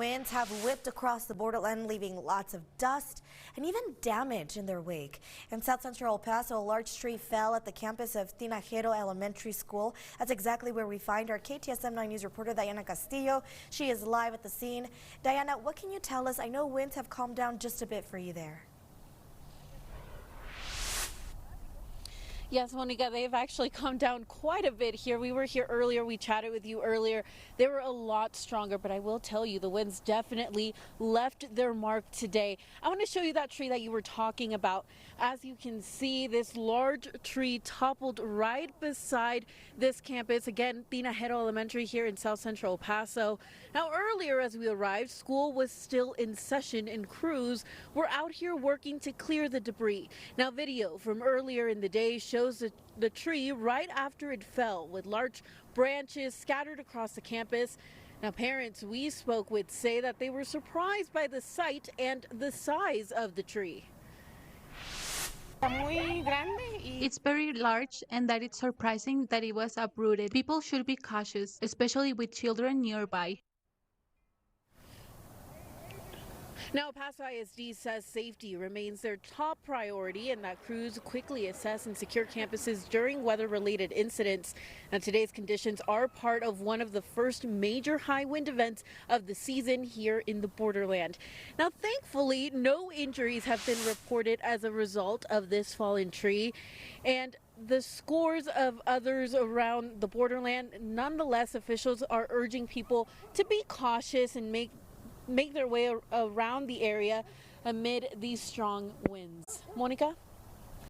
winds have whipped across the borderland, leaving lots of dust and even damage in their wake. In South Central El Paso, a large tree fell at the campus of Tinajero Elementary School. That's exactly where we find our KTSM 9 News reporter Diana Castillo. She is live at the scene. Diana, what can you tell us? I know winds have calmed down just a bit for you there. Yes, Monica, they've actually come down quite a bit here. We were here earlier. We chatted with you earlier. They were a lot stronger, but I will tell you the winds definitely left their mark today. I want to show you that tree that you were talking about. As you can see, this large tree toppled right beside this campus. Again, Tinajero Elementary here in South Central El Paso. Now, earlier as we arrived, school was still in session and crews were out here working to clear the debris. Now, video from earlier in the day shows the tree right after it fell with large branches scattered across the campus. Now, parents we spoke with say that they were surprised by the sight and the size of the tree. It's very large and that it's surprising that it was uprooted. People should be cautious, especially with children nearby. Now, Paso ISD says safety remains their top priority and that crews quickly assess and secure campuses during weather-related incidents. Now, today's conditions are part of one of the first major high wind events of the season here in the Borderland. Now, thankfully, no injuries have been reported as a result of this fallen tree, and the scores of others around the Borderland. Nonetheless, officials are urging people to be cautious and make their way around the area amid these strong winds. Monica?